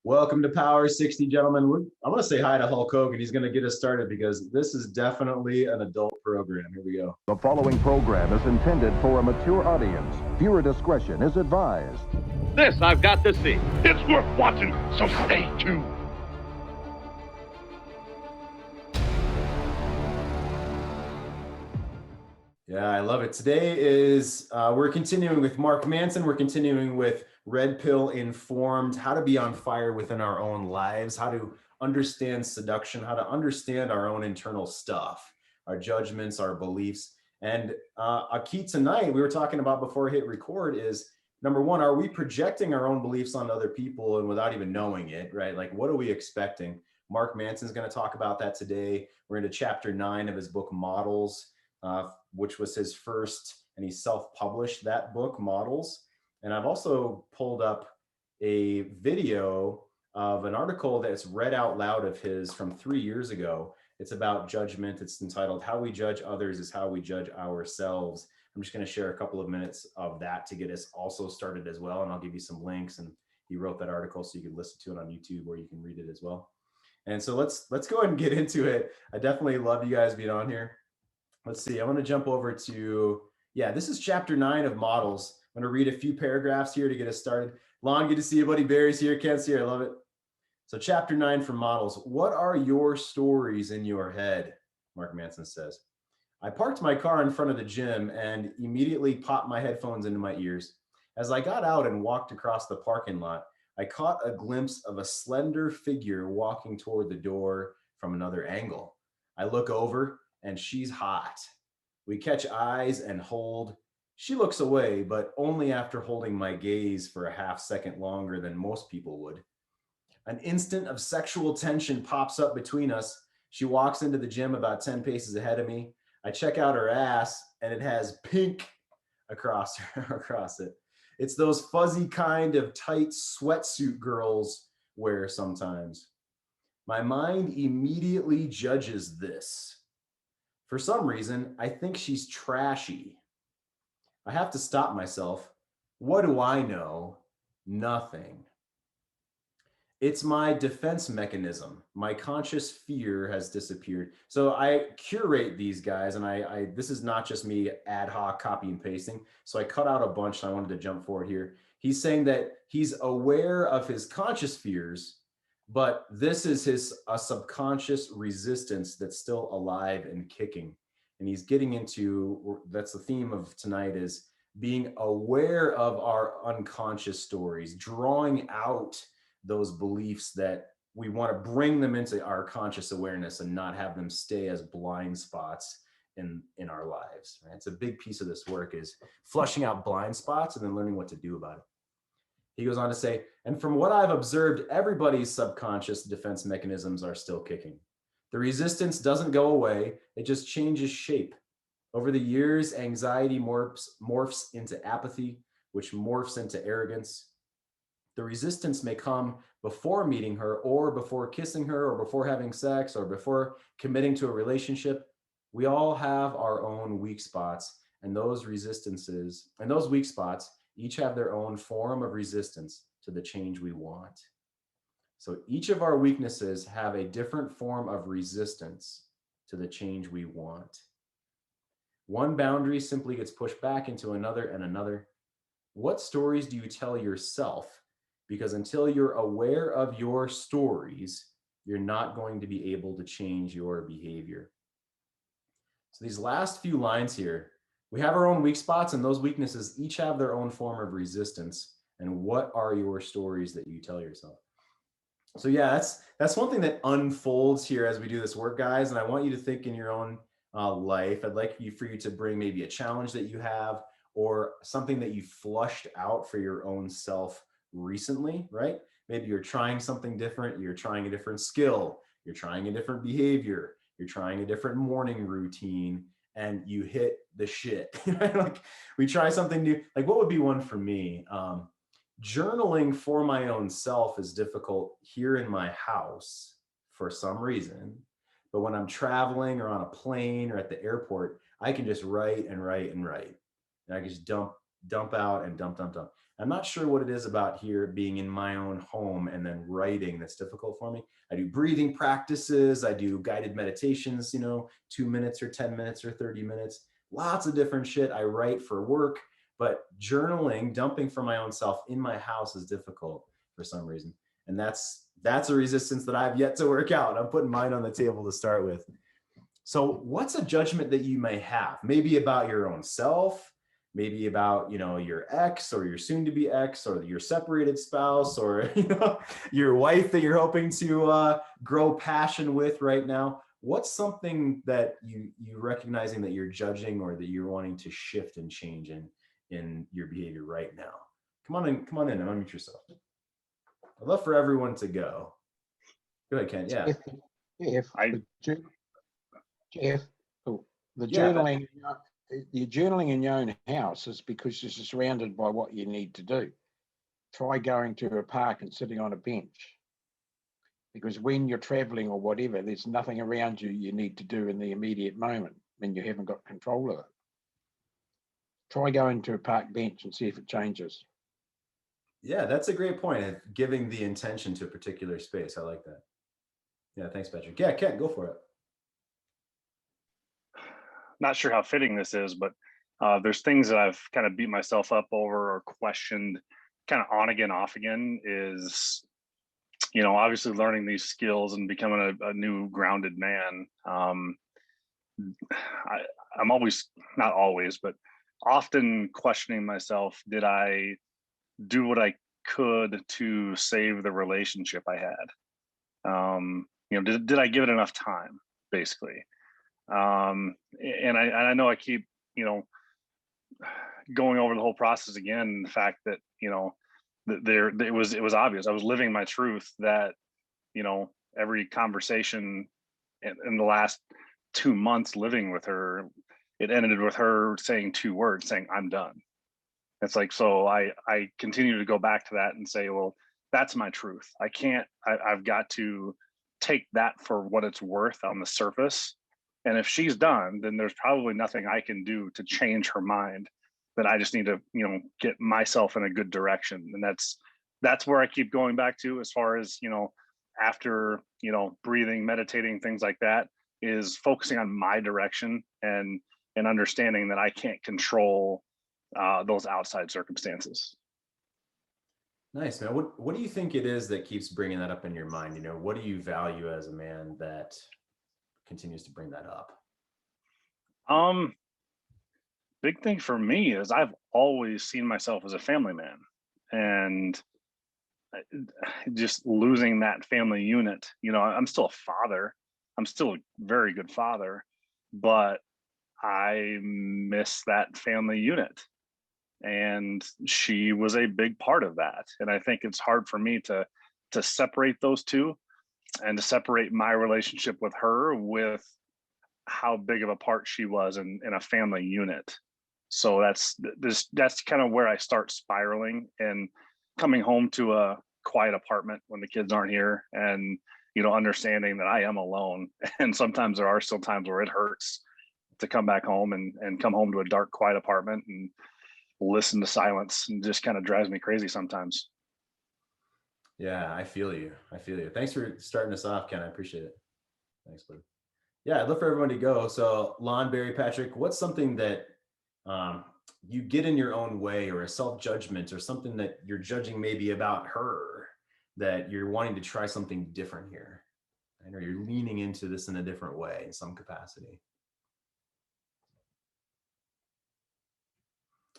Welcome to Power 60, gentlemen. I want to say hi to Hulk Hogan. He's going to get us started because this is definitely an adult program. Here we go. The following program is intended for a mature audience. Viewer discretion is advised. This I've got to see. It's worth watching, so stay tuned. Yeah, I love it. Today is, we're continuing with Mark Manson. We're continuing with Red Pill Informed, how to be on fire within our own lives, how to understand seduction, how to understand our own internal stuff, our judgments, our beliefs. And a key tonight, we were talking about before I hit record is, number one, are we projecting our own beliefs on other people and without even knowing it, right? Like, what are we expecting? Mark Manson's going to talk about that today. We're into chapter 9 of his book, Models, which was his first, and he self-published that book, Models. And I've also pulled up a video of an article that's read out loud of his from 3 years ago. It's about judgment. It's entitled, How We Judge Others is How We Judge Ourselves. I'm just going to share a couple of minutes of that to get us also started as well. And I'll give you some links. And he wrote that article so you can listen to it on YouTube or you can read it as well. And so let's go ahead and get into it. I definitely love you guys being on here. Let's see, I want to jump over to, this is chapter 9 of Models. I'm going to read a few paragraphs here to get us started. Lon, good to see you, buddy. Barry's here. Kent's here. I love it. So chapter 9 from Models. What are your stories in your head? Mark Manson says. I parked my car in front of the gym and immediately popped my headphones into my ears. As I got out and walked across the parking lot, I caught a glimpse of a slender figure walking toward the door from another angle. I look over and she's hot. We catch eyes and hold. She looks away, but only after holding my gaze for a half second longer than most people would. An instant of sexual tension pops up between us. She walks into the gym about 10 paces ahead of me. I check out her ass and it has pink across it. It's those fuzzy kind of tight sweatsuit girls wear sometimes. My mind immediately judges this. For some reason, I think she's trashy. I have to stop myself. What do I know? Nothing. It's my defense mechanism. My conscious fear has disappeared. So I curate these guys, and I this is not just me ad hoc copy and pasting. So I cut out a bunch, and I wanted to jump forward here. He's saying that he's aware of his conscious fears, but this is a subconscious resistance that's still alive and kicking. And he's getting into, that's the theme of tonight, is being aware of our unconscious stories, drawing out those beliefs that we want to bring them into our conscious awareness and not have them stay as blind spots in our lives. Right? It's a big piece of this work is flushing out blind spots and then learning what to do about it. He goes on to say, and from what I've observed, everybody's subconscious defense mechanisms are still kicking. The resistance doesn't go away, it just changes shape. Over the years, anxiety morphs into apathy, which morphs into arrogance. The resistance may come before meeting her or before kissing her or before having sex or before committing to a relationship. We all have our own weak spots, and those weak spots each have their own form of resistance to the change we want. So each of our weaknesses have a different form of resistance to the change we want. One boundary simply gets pushed back into another and another. What stories do you tell yourself? Because until you're aware of your stories, you're not going to be able to change your behavior. So these last few lines here, we have our own weak spots, and those weaknesses each have their own form of resistance. And what are your stories that you tell yourself? So yeah, that's one thing that unfolds here as we do this work, guys. And I want you to think in your own life. I'd like for you to bring maybe a challenge that you have or something that you flushed out for your own self recently, right? Maybe you're trying something different. You're trying a different skill. You're trying a different behavior. You're trying a different morning routine. And you hit the shit. Like we try something new. Like what would be one for me? Journaling for my own self is difficult here in my house for some reason. But when I'm traveling or on a plane or at the airport, I can just write and write and write. And I can just dump dump out and dump, dump, dump. I'm not sure what it is about here being in my own home and then writing that's difficult for me. I do breathing practices. I do guided meditations, 2 minutes or 10 minutes or 30 minutes, lots of different shit. I write for work, but journaling, dumping from my own self in my house is difficult for some reason. And that's a resistance that I've yet to work out. I'm putting mine on the table to start with. So what's a judgment that you may have? Maybe about your own self, maybe about, your ex or your soon to be ex or your separated spouse or, your wife that you're hoping to grow passion with right now. What's something that you recognizing that you're judging or that you're wanting to shift and change in your behavior right now? Come on in and unmute yourself. I'd love for everyone to go. Go ahead, Ken. Yeah. Jeff, the journaling, you're journaling in your own house is because you're surrounded by what you need to do. Try going to a park and sitting on a bench. Because when you're traveling or whatever, there's nothing around you need to do in the immediate moment when you haven't got control of it. Try going to a park bench and see if it changes. Yeah, that's a great point. Giving the intention to a particular space. I like that. Yeah, thanks, Patrick. Yeah, Ken, go for it. Not sure how fitting this is, but there's things that I've kind of beat myself up over or questioned kind of on again, off again is, obviously learning these skills and becoming a new grounded man. I'm always, not always, but often questioning myself, did I do what I could to save the relationship I had? Did I give it enough time, basically? And I know I keep, going over the whole process again, the fact that, it was obvious. I was living my truth that, every conversation in the last 2 months living with her, it ended with her saying 2 words, saying, "I'm done." It's like, so I continue to go back to that and say, well, that's my truth. I've got to take that for what it's worth on the surface. And if she's done, then there's probably nothing I can do to change her mind. That I just need to, get myself in a good direction. And that's where I keep going back to as far as, after, breathing, meditating, things like that, is focusing on my direction and understanding that I can't control those outside circumstances. Nice, man. What do you think it is that keeps bringing that up in your mind? What do you value as a man that continues to bring that up? Big thing for me is I've always seen myself as a family man, and just losing that family unit. I'm still a father. I'm still a very good father, but I miss that family unit. And she was a big part of that. And I think it's hard for me to separate those two and to separate my relationship with her with how big of a part she was in a family unit. So that's kind of where I start spiraling and coming home to a quiet apartment when the kids aren't here, and understanding that I am alone. And sometimes there are still times where it hurts to come back home and come home to a dark, quiet apartment and listen to silence, and just kind of drives me crazy sometimes. Yeah, I feel you. Thanks for starting us off, Ken. I appreciate it. Thanks, buddy. Yeah, I'd love for everyone to go. So Lon, Barry, Patrick, what's something that you get in your own way, or a self-judgment, or something that you're judging maybe about her, that you're wanting to try something different here? I know you're leaning into this in a different way in some capacity.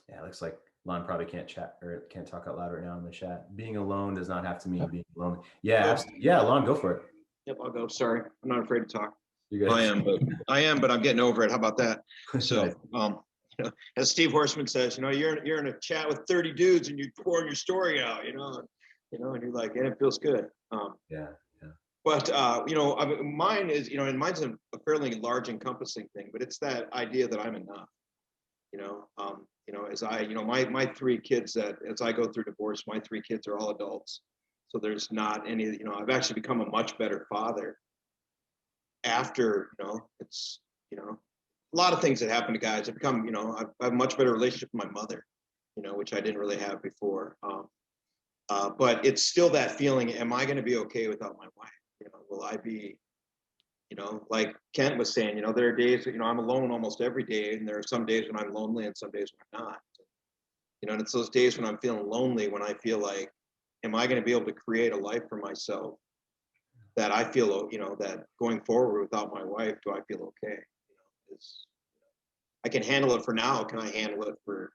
Yeah, it looks like Lon probably can't chat or can't talk out loud right now in the chat. Being alone does not have to mean being alone. Yeah, yeah, Lon, go for it. Yep, I'll go. Sorry, I'm not afraid to talk. You guys. I am, but I'm getting over it. How about that? So, Nice. As Steve Horseman says, you're in a chat with 30 dudes and you're pouring your story out, and you're like, and it feels good. Yeah. But mine is, and mine's a fairly large, encompassing thing, but it's that idea that I'm enough. As my 3 kids, that as I go through divorce, my 3 kids are all adults. So there's not any, I've actually become a much better father after, it's, a lot of things that happen to guys. I've become, I have a much better relationship with my mother. which I didn't really have before. But it's still that feeling, am I going to be okay without my wife? Will I be, like Kent was saying, there are days, I'm alone almost every day. And there are some days when I'm lonely and some days when I'm not. And it's those days when I'm feeling lonely, when I feel like, am I going to be able to create a life for myself that I feel, that going forward without my wife, do I feel okay? I can handle it for now. Can I handle it for,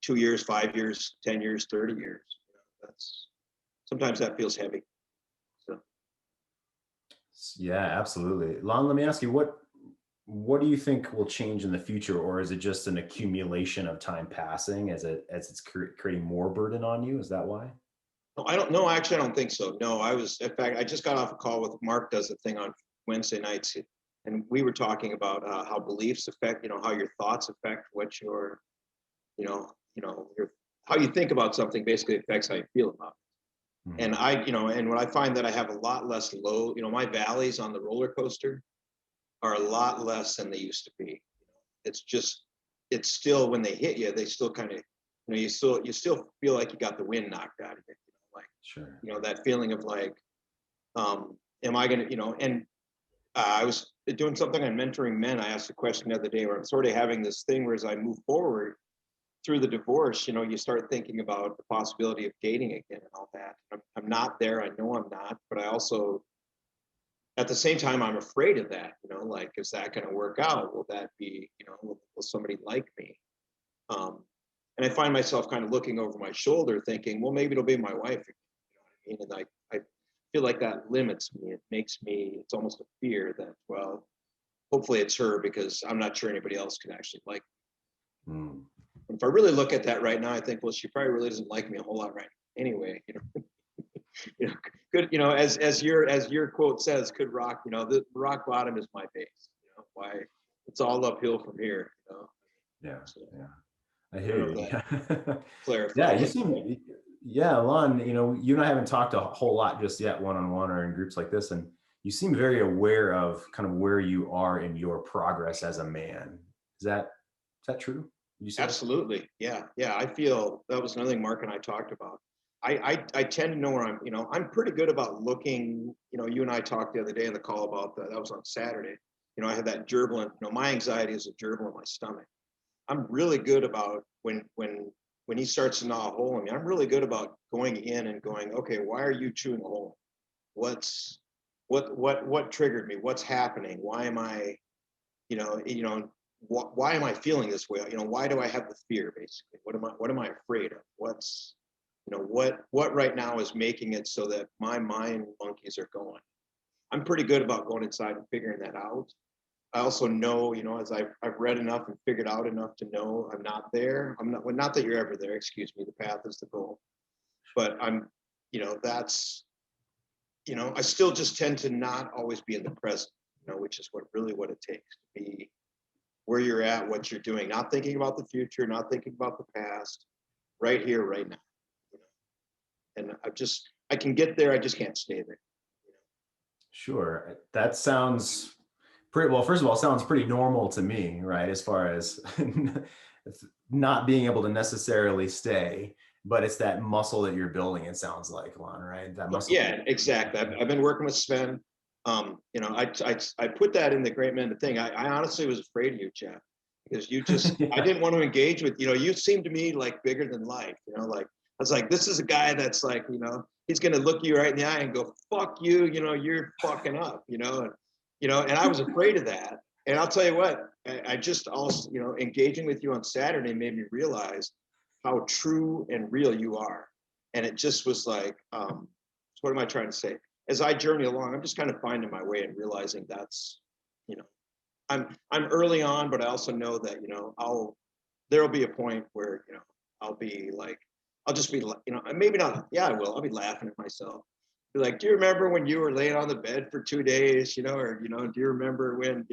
2 years, 5 years, 10 years, 30 years? Sometimes that feels heavy. So. Yeah, absolutely. Lon, let me ask you, what do you think will change in the future, or is it just an accumulation of time passing as it's creating more burden on you? Is that why? No, I don't know. Actually, I don't think so. No, in fact, I just got off a call with Mark, does a thing on Wednesday nights, and we were talking about how beliefs affect, how your thoughts affect what your, how you think about something basically affects how you feel about it. Mm-hmm. And and when I find that I have a lot less low, my valleys on the roller coaster are a lot less than they used to be. It's still, when they hit you, they still kind of, you still feel like you got the wind knocked out of you. Sure. That feeling of like, am I going to, and I was doing something on mentoring men. I asked a question the other day where I'm sort of having this thing where as I move forward through the divorce, you start thinking about the possibility of dating again and all that. I'm not there. I know I'm not, but I also, at the same time, I'm afraid of that, like, is that going to work out? Will that be, will somebody like me? And I find myself kind of looking over my shoulder thinking, well, maybe it'll be my wife. And I feel like that limits me. It makes me, it's almost a fear that, well, hopefully it's her, because I'm not sure anybody else can actually like me. Mm. If I really look at that right now, I think, well, she probably really doesn't like me a whole lot right now anyway. Good, as your quote says, could rock, the rock bottom is my base. Why it's all uphill from here. Yeah, so, yeah. I hear you. Clarify. Yeah, you seem, yeah, Lon, you and I haven't talked a whole lot just yet, one-on-one or in groups like this, and you seem very aware of kind of where you are in your progress as a man. Is that true? You say? Absolutely. Yeah. I feel that was another thing Mark and I talked about. I tend to know where I'm pretty good about looking, you and I talked the other day in the call about that was on Saturday. I had that gerbil, my anxiety is a gerbil in my stomach. I'm really good about when he starts to gnaw a hole in me, I'm really good about going in and going, okay, why are you chewing a hole? What triggered me? What's happening? Why am I, why am I feeling this way? Why do I have the fear, basically? What am I afraid of? What's, what right now is making it so that my mind monkeys are going? I'm pretty good about going inside and figuring that out. I also know, as I've read enough and figured out enough to know I'm not there. Not that you're ever there, excuse me, the path is the goal. But I'm, that's, I still just tend to not always be in the present, which is what it takes to be where you're at, what you're doing, not thinking about the future, not thinking about the past, right here, right now. And I can get there, I just can't stay there. Sure. That sounds pretty well. First of all, it sounds pretty normal to me, right? As far as not being able to necessarily stay, but it's that muscle that you're building. It sounds like, Lon, right? That muscle. Yeah, exactly. I've been working with Sven. I put that in the Great Men thing. I honestly was afraid of you, Jeff, because you just, yeah. I didn't want to engage with, you seemed to me like bigger than life, like, I was like, this is a guy that's like, he's going to look you right in the eye and go, fuck you, you're fucking up, and I was afraid of that. And I'll tell you what, I just also, engaging with you on Saturday made me realize how true and real you are. And it just was like, what am I trying to say? As I journey along, I'm just kind of finding my way and realizing that's, I'm early on, but I also know that, there'll be a point where, I'll be like, I'll just be, maybe not, yeah, I will. I'll be laughing at myself. Be like, do you remember when you were laying on the bed for 2 days, or, do you remember when,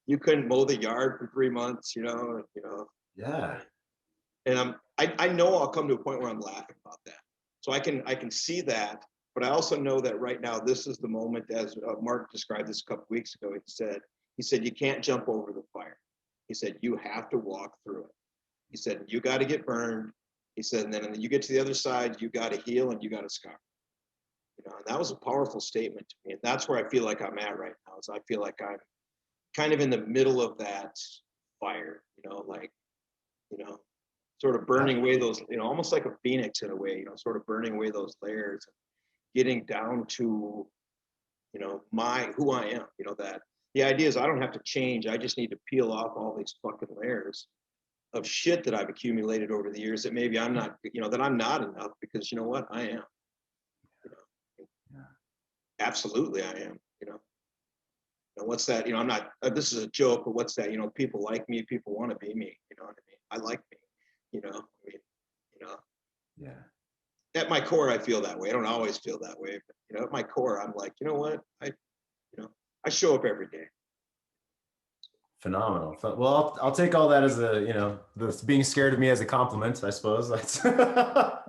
you couldn't mow the yard for 3 months, Yeah. And I know I'll come to a point where I'm laughing about that. So I can see that, but I also know that right now, this is the moment, as Mark described this a couple weeks ago. He said, you can't jump over the fire. He said, you have to walk through it. He said, you got to get burned. He said, and then you get to the other side, you got to heal and you got to scar. You know, and that was a powerful statement to me. And that's where I feel like I'm at right now, is I feel like I'm kind of in the middle of that fire, you know, like, you know, sort of burning away those, you know, almost like a phoenix in a way, you know, sort of burning away those layers, getting down to, you know, who I am, you know, that the idea is I don't have to change. I just need to peel off all these fucking layers of shit that I've accumulated over the years that maybe I'm not, you know, that I'm not enough, because you know what, I am, you know, absolutely I am, you know. And what's that, you know, I'm not, this is a joke, but what's that, you know, people like me, people want to be me, you know what I mean? I like me, you know, I mean, you know. Yeah. At my core, I feel that way. I don't always feel that way, but, you know, at my core, I'm like, you know what, you know, I show up every day. Phenomenal. Well, I'll take all that as a, you know, this being scared of me as a compliment, I suppose. That's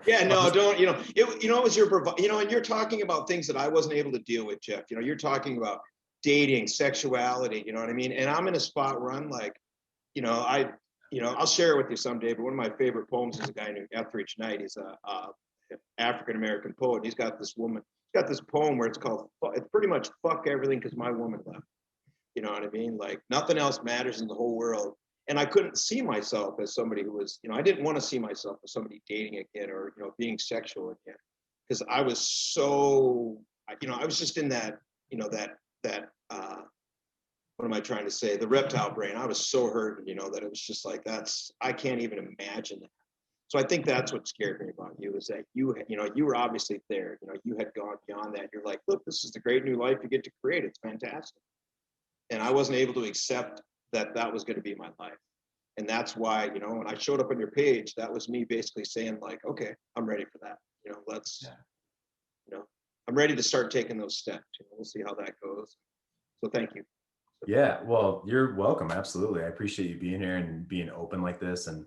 Yeah, no, don't, you know, you know, it was you know, and you're talking about things that I wasn't able to deal with, Jeff. You know, you're talking about dating, sexuality, you know what I mean? And I'm in a spot where I'm like, you know, I'll share it with you someday, but one of my favorite poems is a guy named Etheridge Knight. He's a African-American poet. He's got this poem where it's called, it's pretty much fuck everything because my woman left. You know what I mean? Like nothing else matters in the whole world. And I couldn't see myself as somebody who was, you know, I didn't want to see myself as somebody dating again or, you know, being sexual again. Because I was so, you know, I was just in that, you know, that what am I trying to say? The reptile brain. I was so hurt, you know, that it was just like, I can't even imagine that. So I think that's what scared me about you, is that you know, you were obviously there, you know, you had gone beyond that. You're like, look, this is the great new life you get to create. It's fantastic. And I wasn't able to accept that was going to be my life. And that's why, you know, when I showed up on your page, that was me basically saying like, okay, I'm ready for that. You know, you know, I'm ready to start taking those steps. You know, we'll see how that goes. So thank you. Yeah, well, you're welcome. Absolutely. I appreciate you being here and being open like this. And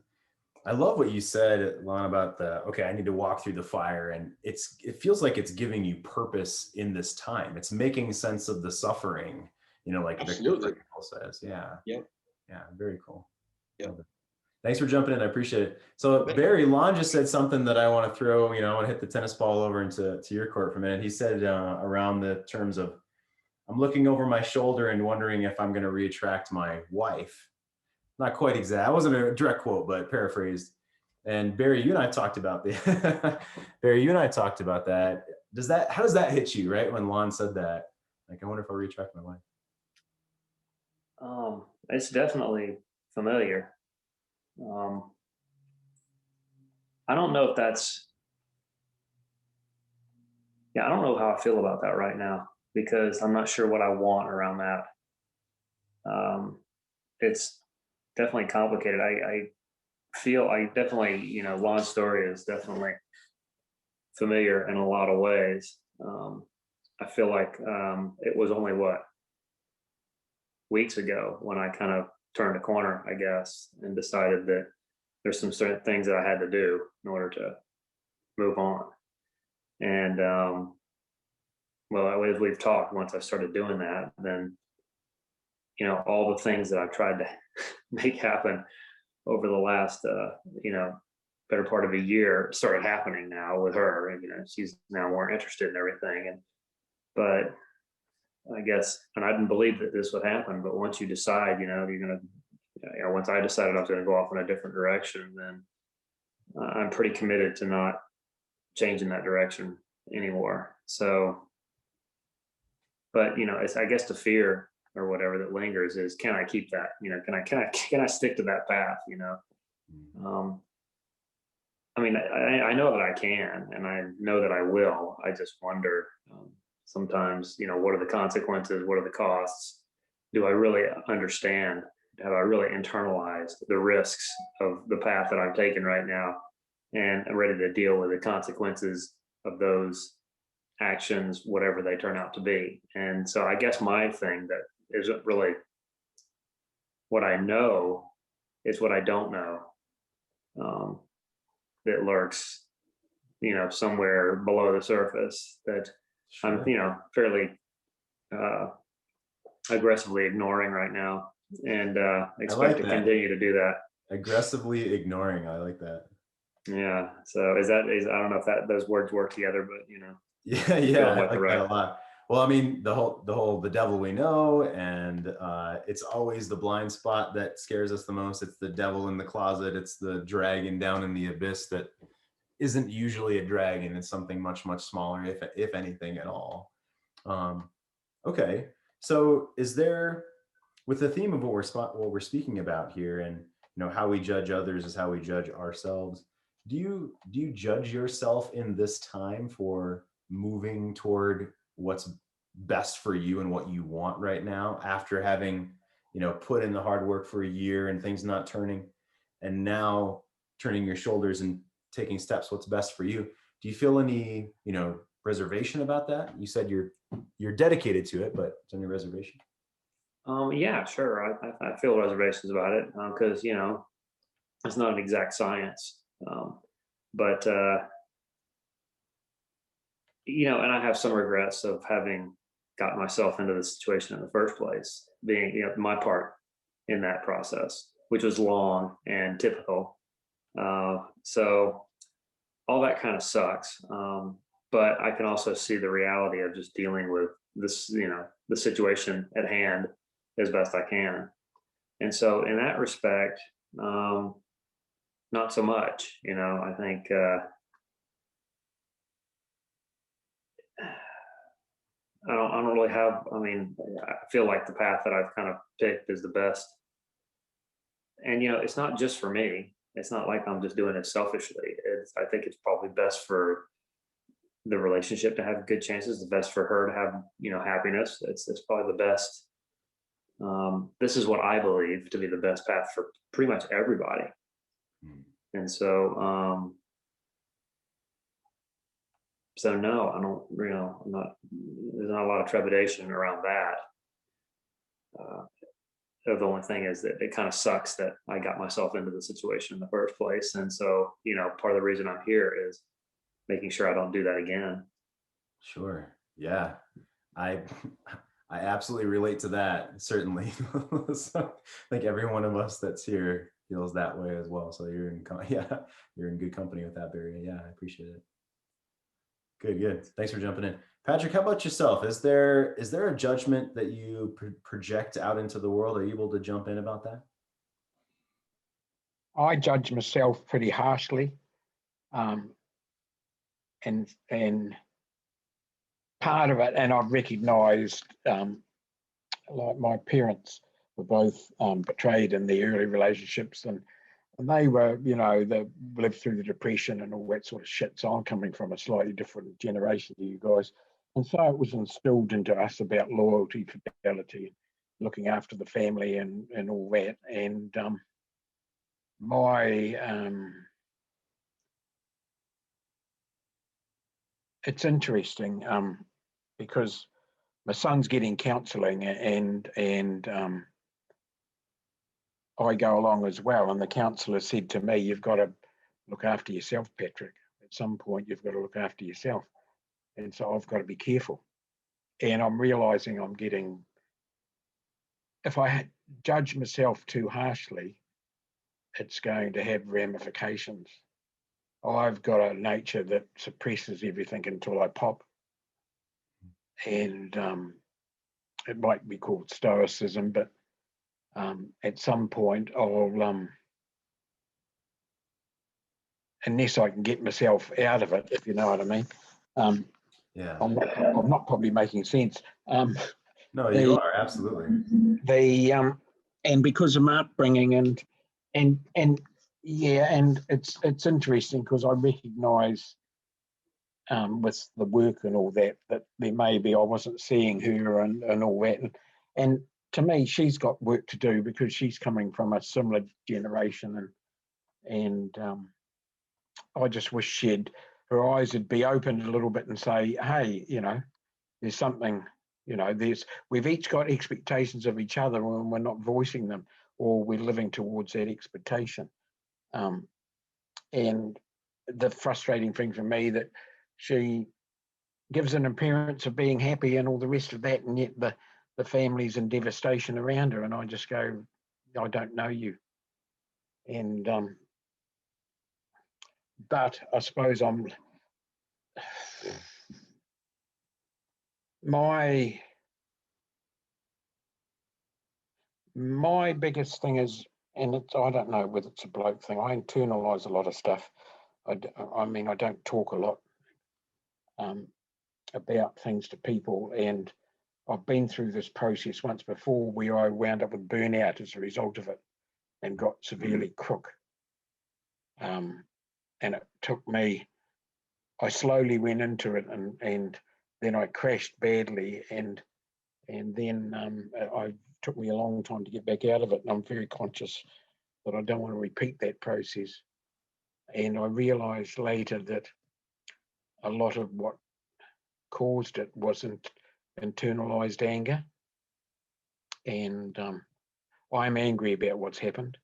I love what you said, Lon, about okay, I need to walk through the fire. And it feels like it's giving you purpose in this time. It's making sense of the suffering, you know, like Absolutely. Victor says. Yeah. Yep. Yeah. Very cool. Yep. Thanks for jumping in. I appreciate it. So Barry, Lon just said something that I want to throw, you know, I want to hit the tennis ball over into your court for a minute. He said around the terms of, I'm looking over my shoulder and wondering if I'm going to reattract my wife. Not quite exact. That wasn't a direct quote, but paraphrased. And Barry, you and I talked about Barry, you and I talked about that. How does that hit you, right? When Lon said that, like, I wonder if I'll reattract my wife. It's definitely familiar. I don't know if I don't know how I feel about that right now, because I'm not sure what I want around that. It's definitely complicated. I definitely, you know, Lon's story is definitely familiar in a lot of ways. I feel like it was only weeks ago when I kind of turned a corner, I guess, and decided that there's some certain things that I had to do in order to move on. And well, as we've talked, once I started doing that, then, you know, all the things that I've tried to make happen over the last, you know, better part of a year started happening now with her. And, you know, she's now more interested in everything. But I guess, and I didn't believe that this would happen, but once you decide, you know, you're going to, you know, once I decided I was going to go off in a different direction, then I'm pretty committed to not changing that direction anymore. So, but, you know, it's, I guess the fear or whatever that lingers is, can I keep that, you know, can I stick to that path, you know? I mean, I know that I can, and I know that I will. I just wonder sometimes, you know, what are the consequences? What are the costs? Do I really understand? Have I really internalized the risks of the path that I'm taking right now? And I'm ready to deal with the consequences of those actions, whatever they turn out to be. And so I guess my thing that isn't really what I know is what I don't know, that lurks, you know, somewhere below the surface that I'm, you know, fairly aggressively ignoring right now, and expect to continue to do that. Aggressively ignoring. I like that. Yeah. So is I don't know if those words work together, but Yeah, yeah, I like that a lot. Well, I mean, the devil we know, and it's always the blind spot that scares us the most. It's the devil in the closet. It's the dragon down in the abyss that isn't usually a dragon. It's something much, much smaller, if anything at all. Okay, so is there, with the theme of what we're speaking about here, and how we judge others is how we judge ourselves. Do you judge yourself in this time for moving toward what's best for you and what you want right now, after having put in the hard work for a year and things not turning, and now turning your shoulders and taking steps what's best for you? Do you feel any reservation about that? You said you're dedicated to it, but is there any reservation? Yeah, sure. I feel reservations about it because it's not an exact science, but and I have some regrets of having gotten myself into the situation in the first place, being my part in that process, which was long and typical. So all that kind of sucks. But I can also see the reality of just dealing with this, the situation at hand as best I can. And so in that respect, not so much, I think, I don't really have, I feel like the path that I've kind of picked is the best. And, it's not just for me. It's not like I'm just doing it selfishly. I think it's probably best for the relationship to have good chances, the best for her to have, happiness. It's probably the best. This is what I believe to be the best path for pretty much everybody. And so, so no, I don't, I'm not, there's not a lot of trepidation around that. The only thing is that it kind of sucks that I got myself into the situation in the first place. And so, part of the reason I'm here is making sure I don't do that again. Sure. Yeah. I absolutely relate to that. Certainly. So, I think every one of us that's here feels that way as well. So you're in good company with that, Barry. Yeah, I appreciate it. Good. Thanks for jumping in. Patrick, how about yourself? Is there a judgment that you project out into the world? Are you able to jump in about that? I judge myself pretty harshly. And part of it, and I've recognised, like my parents were both betrayed in the early relationships, and they were, they lived through the Depression and all that sort of shit. So I'm coming from a slightly different generation to you guys. And so it was instilled into us about loyalty, fidelity, looking after the family and all that. And it's interesting because my son's getting counselling and I go along as well. And the counsellor said to me, "You've got to look after yourself, Patrick. At some point, you've got to look after yourself." And so I've got to be careful. And I'm realising if I judge myself too harshly, it's going to have ramifications. I've got a nature that suppresses everything until I pop. And it might be called stoicism, but at some point I'll, unless I can get myself out of it, if you know what I mean. Yeah. I'm not probably making sense. No, you are, absolutely. And because of my upbringing and it's interesting because I recognise with the work and all that there may be I wasn't seeing her and all that, and to me she's got work to do because she's coming from a similar generation, and I just wish her eyes would be opened a little bit and say, hey, there's something, we've each got expectations of each other and we're not voicing them, or we're living towards that expectation. And the frustrating thing for me that she gives an appearance of being happy and all the rest of that, and yet the family's in devastation around her, and I just go, I don't know you. And but I suppose my biggest thing is, and I don't know whether it's a bloke thing, I internalize a lot of stuff. I mean, I don't talk a lot about things to people, and I've been through this process once before where I wound up with burnout as a result of it and got severely crook. And it took me, I slowly went into it, and then I crashed badly, and then it took me a long time to get back out of it, and I'm very conscious that I don't want to repeat that process. And I realised later that a lot of what caused it wasn't internalized anger, and I'm angry about what's happened,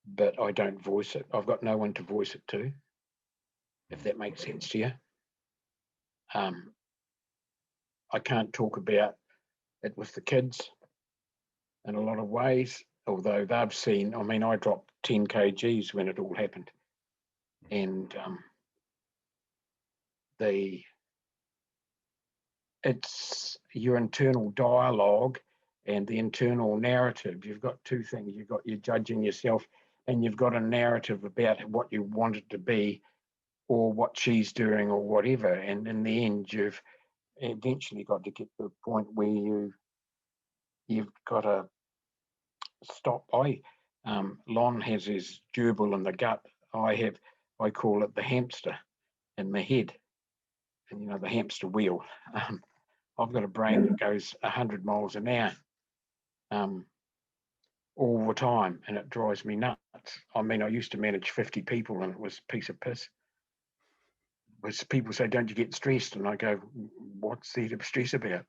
but I don't voice it. I've got no one to voice it to, if that makes sense to you. I can't talk about it with the kids in a lot of ways, although they've seen, I mean, I dropped 10 kgs when it all happened. And it's your internal dialogue and the internal narrative. You've got two things. You're judging yourself, and you've got a narrative about what you want it to be, or what she's doing, or whatever. And in the end, you've eventually got to get to the point where you've got to stop. Lon has his gerbil in the gut. I call it the hamster in the head, and you know, the hamster wheel. I've got a brain that goes 100 miles an hour all the time, and it drives me nuts. I mean, I used to manage 50 people, and it was a piece of piss. Was people say, "Don't you get stressed?" And I go, "What's there to stress about?"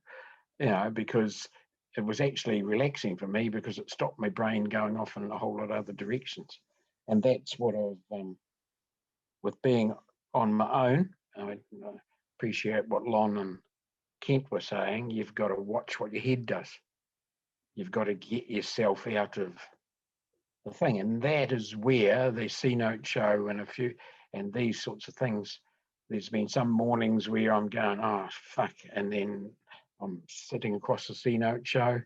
You know, because it was actually relaxing for me, because it stopped my brain going off in a whole lot of other directions. And that's what I've, with being on my own, I appreciate what Lon and Kent were saying. You've got to watch what your head does. You've got to get yourself out of the thing. And that is where the C-Note show and these sorts of things, there's been some mornings where I'm going, oh, fuck. And then I'm sitting across the C-Note show,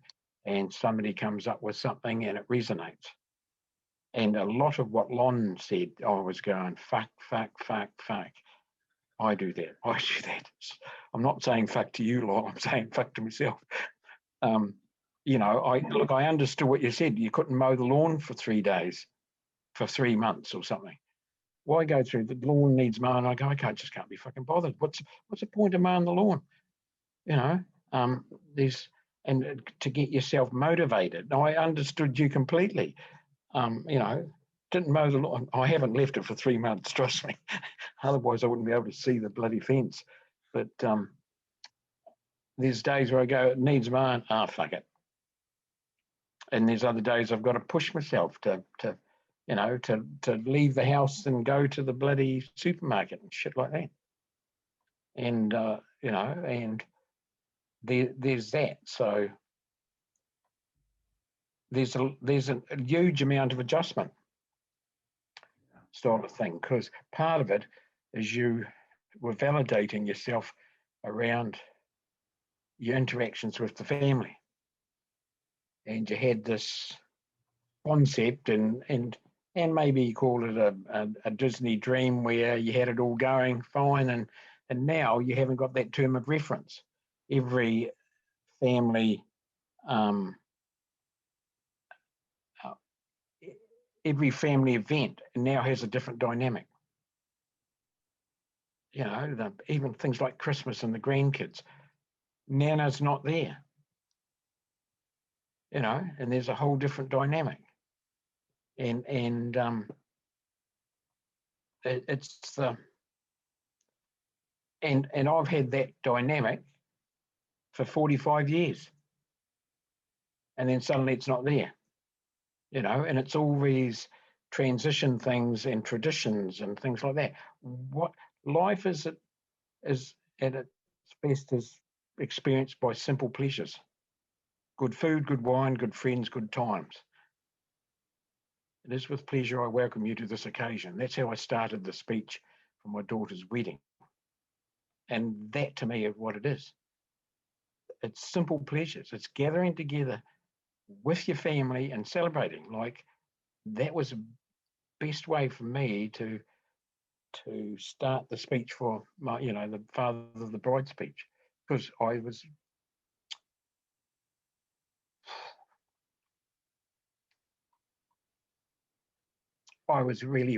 and somebody comes up with something and it resonates. And a lot of what Lon said, I was going, fuck. I do that. I'm not saying fuck to you, Lon. I'm saying fuck to myself. You know, I understood what you said. You couldn't mow the lawn for 3 days, for 3 months or something. Why go through? The lawn needs mowing. I go, I can't be fucking bothered. What's the point of mowing the lawn? You know, and to get yourself motivated. Now, I understood you completely. You know, didn't mow the lawn. I haven't left it for 3 months, trust me. Otherwise, I wouldn't be able to see the bloody fence. But there's days where I go, it needs mowing. Ah, fuck it. And there's other days I've got to push myself to leave the house and go to the bloody supermarket and shit like that. And you know, and there's that. So there's a huge amount of adjustment sort of thing, because part of it is you were validating yourself around your interactions with the family, and you had this concept and maybe you call it a Disney dream where you had it all going fine, and now you haven't got that term of reference. Every family event now has a different dynamic. You know, even things like Christmas and the grandkids, Nana's not there. You know, and there's a whole different dynamic. And it's the and I've had that dynamic for 45 years, and then suddenly it's not there. You know, and it's all these transition things and traditions and things like that. What life is at its best is experienced by simple pleasures: good food, good wine, good friends, good times. It is with pleasure I welcome you to this occasion. That's how I started the speech for my daughter's wedding. And that to me is what it is. It's simple pleasures. It's gathering together with your family and celebrating. Like, that was the best way for me to start the speech for my, the father of the bride speech, because I was really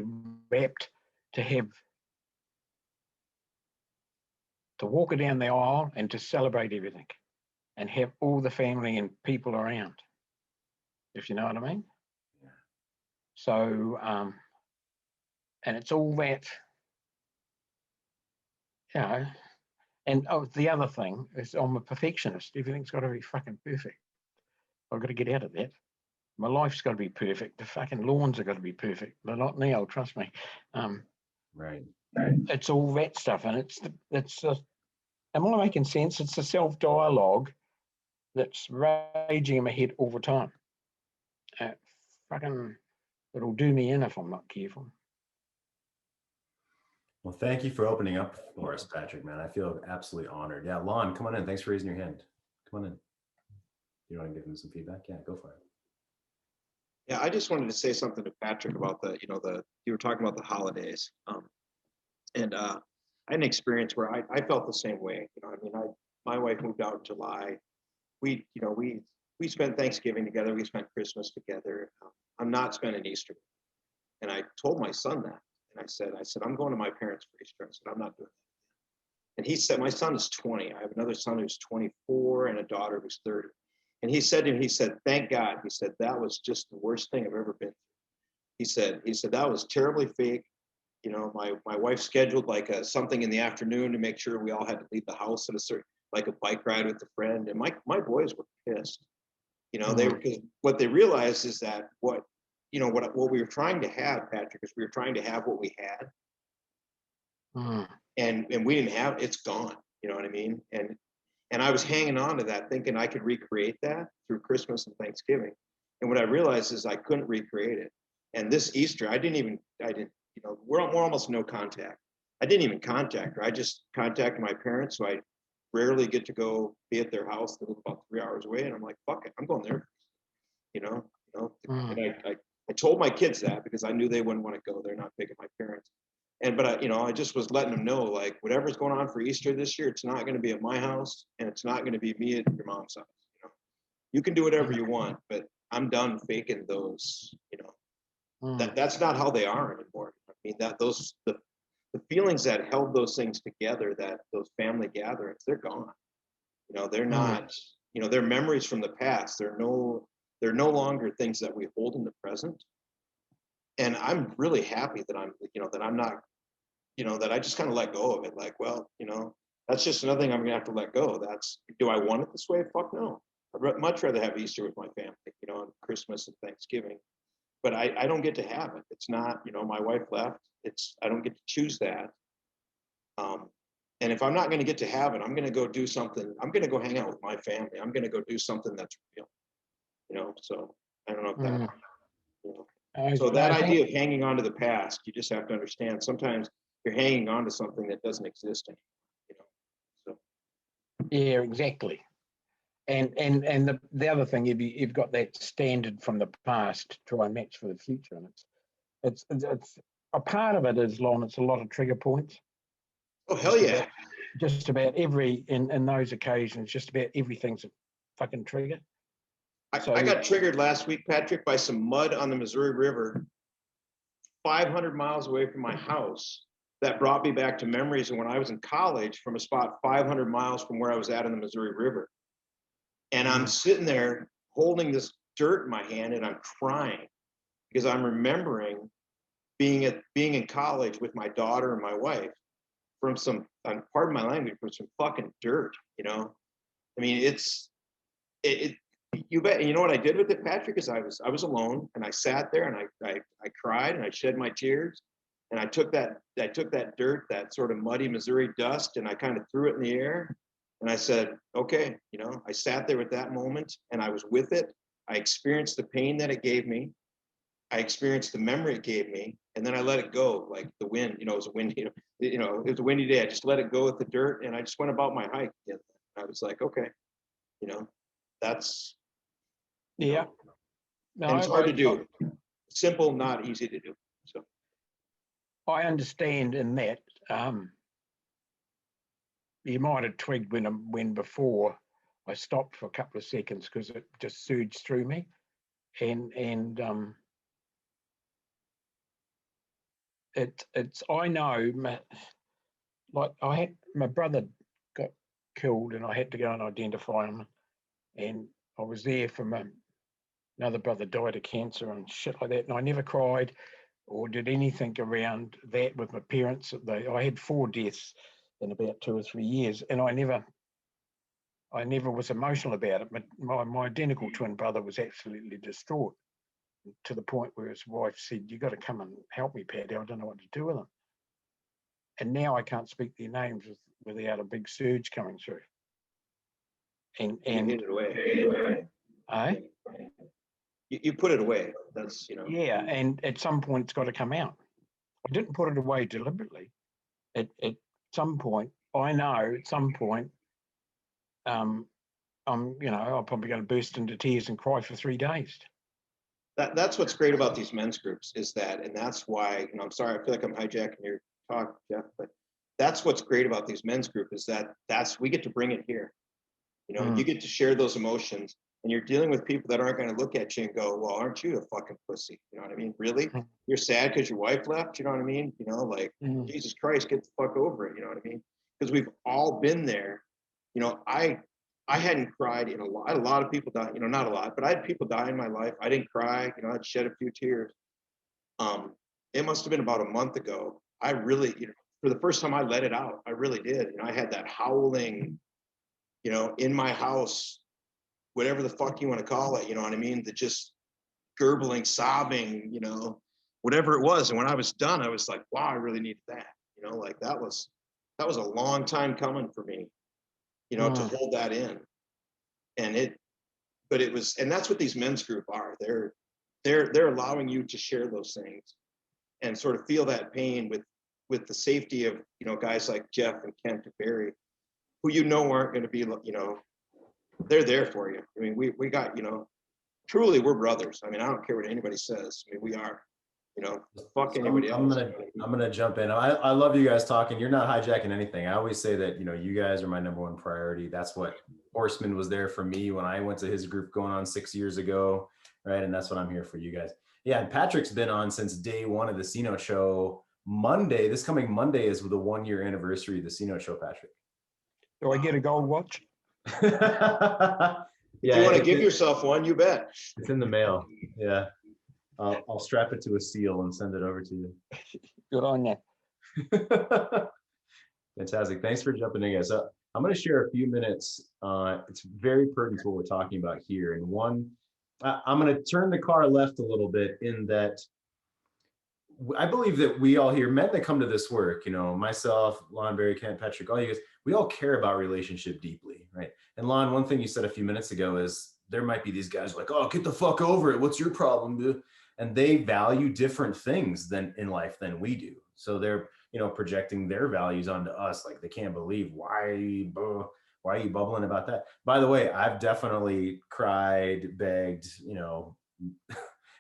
rapt to walk down the aisle and to celebrate everything and have all the family and people around, if you know what I mean. Yeah. So, and it's all that, and the other thing is I'm a perfectionist. Everything's got to be fucking perfect. I've got to get out of that. My life's got to be perfect. The fucking lawns are got to be perfect. They're not now, trust me. Right. It's all that stuff, and am I making sense? It's the self-dialogue that's raging in my head all the time. It'll do me in if I'm not careful. Well, thank you for opening up for us, Patrick, man. I feel absolutely honored. Yeah, Lon, come on in. Thanks for raising your hand. Come on in. You want to give him some feedback? Yeah, go for it. Yeah, I just wanted to say something to Patrick about you were talking about the holidays. And I had an experience where I felt the same way. My wife moved out in July. We spent Thanksgiving together. We spent Christmas together. I'm not spending Easter. And I told my son that. And I said, I'm going to my parents for Easter. I said, I'm not doing that. And he said, my son is 20. I have another son who's 24 and a daughter who's 30. And he said to me, thank God. He said, that was just the worst thing I've ever been through. He said, that was terribly fake. My wife scheduled something in the afternoon to make sure we all had to leave the house at a certain, like a bike ride with a friend. And my boys were pissed. What they realized is that what we were trying to have, Patrick, is we were trying to have what we had. And we didn't have, it's gone. You know what I mean? And I was hanging on to that, thinking I could recreate that through Christmas and Thanksgiving. And what I realized is I couldn't recreate it. And this Easter, we're almost no contact. I didn't even contact her. I just contacted my parents, so I rarely get to go be at their house. They live about 3 hours away, and I'm like, fuck it, I'm going there. And I told my kids that because I knew they wouldn't want to go. They're not big at my parents. But I just was letting them know, like, whatever's going on for Easter this year, it's not going to be at my house, and it's not going to be me at your mom's house. You can do whatever you want, but I'm done faking those. That's not how they are anymore. I mean, the feelings that held those things together, that those family gatherings, they're gone. They're not. They're memories from the past. They're no longer things that we hold in the present. And I'm really happy that I'm not, that I just kind of let go of it. Like, well, that's just another thing I'm gonna have to let go. Do I want it this way? Fuck no. I'd much rather have Easter with my family, on Christmas and Thanksgiving. But I don't get to have it. It's not, my wife left. I don't get to choose that. And if I'm not going to get to have it, I'm going to go do something. I'm going to go hang out with my family. I'm going to go do something that's real. So I don't know if that. So that idea of hanging on to the past, you just have to understand. Sometimes you're hanging on to something that doesn't exist anymore. So. Yeah, exactly. And the other thing, you've got that standard from the past to try and match for the future, and it's a part of it is, Lon, it's a lot of trigger points. Oh hell yeah! Just about in those occasions, just about everything's a fucking trigger. I got triggered last week, Patrick, by some mud on the Missouri River, 500 miles away from my house. That brought me back to memories of when I was in college, from a spot 500 miles from where I was at in the Missouri River. And I'm sitting there holding this dirt in my hand, and I'm crying because I'm remembering being in college with my daughter and my wife from some, pardon my language, from some fucking dirt. I mean, you bet. And you know what I did with it, Patrick? Is I was alone, and I sat there and I cried and I shed my tears, and I took that dirt, that sort of muddy Missouri dust, and I kind of threw it in the air. And I said, okay, I sat there with that moment, and I was with it. I experienced the pain that it gave me. I experienced the memory it gave me, and then I let it go, like the wind. It was a windy, it was a windy day. I just let it go with the dirt, and I just went about my hike. I was like, okay, that's Yeah. No, and it's hard to do. Simple, not easy to do. So I understand in that. You might have twigged when before I stopped for a couple of seconds because it just surged through me, and it's I know, like I had my brother got killed and I had to go and identify him, and I was there for another brother died of cancer and shit like that, and I never cried or did anything around that with my parents. I had 4 deaths in about 2 or 3 years, and I never was emotional about it. But my identical twin brother was absolutely distraught to the point where his wife said, "You got to come and help me, Paddy. I don't know what to do with him." And now I can't speak their names without a big surge coming through. And you hid it away. You put it away. That's Yeah, and at some point it's got to come out. I didn't put it away deliberately. At some point, I know at some point, I'm probably going to burst into tears and cry for 3 days. That's what's great about these men's groups is that, and that's why, I'm sorry, I feel like I'm hijacking your talk, Jeff, but that's what's great about these men's group is that we get to bring it here. You get to share those emotions, and you're dealing with people that aren't going to look at you and go, well, aren't you a fucking pussy? You know what I mean? Really? You're sad because your wife left? You know what I mean? Jesus Christ, get the fuck over it. You know what I mean? Because we've all been there. I hadn't cried in a lot of people die, not a lot, but I had people die in my life. I didn't cry, I'd shed a few tears. It must have been about a month ago. I really, for the first time I let it out. I really did. I had that howling, in my house, whatever the fuck you want to call it, you know what I mean? The just gurgling, sobbing, whatever it was. And when I was done, I was like, wow, I really needed that. That was a long time coming for me, to hold that in. And and that's what these men's group are. They're allowing you to share those things and sort of feel that pain with the safety of, guys like Jeff and Kent and Barry, who aren't going to be, they're there for you. I mean, we got, truly we're brothers. I mean, I don't care what anybody says. I mean, we are, fuck anybody else. I'm gonna jump in. I love you guys talking. You're not hijacking anything. I always say that, you guys are my number one priority. That's what Horseman was there for me when I went to his group going on 6 years ago. Right. And that's what I'm here for you guys. Yeah. And Patrick's been on since day one of the C-Note show. This coming Monday is the 1 year anniversary of the C-Note show, Patrick. Do I get a gold watch? Yeah, if you want to give yourself one, you bet. It's in the mail. Yeah. I'll strap it to a seal and send it over to you. Good on you. Fantastic. Thanks for jumping in, guys. So I'm going to share a few minutes. It's very pertinent to what we're talking about here. And one, I'm going to turn the car left a little bit in that I believe that we all here, men that come to this work, myself, Lon, Barry, Kent, Patrick, all you guys, we all care about relationship deeply, right? And Lon, one thing you said a few minutes ago is there might be these guys like, oh, get the fuck over it. What's your problem, dude? And they value different things in life than we do. So they're, projecting their values onto us. Like they can't believe why are you bubbling about that? By the way, I've definitely cried, begged,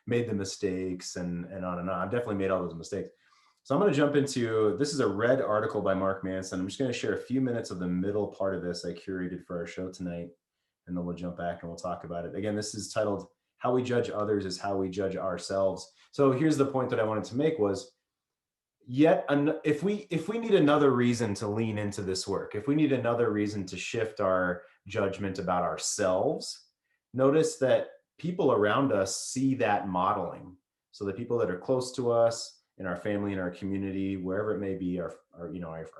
made the mistakes and on and on. I've definitely made all those mistakes. So I'm going to jump into, this is a red article by Mark Manson. I'm just going to share a few minutes of the middle part of this I curated for our show tonight, and then we'll jump back and we'll talk about it. Again, this is titled, How We Judge Others is How We Judge Ourselves. So here's the point that I wanted to make was, if we need another reason to lean into this work, if we need another reason to shift our judgment about ourselves, notice that people around us see that modeling. So the people that are close to us, in our family, in our community, wherever it may be, our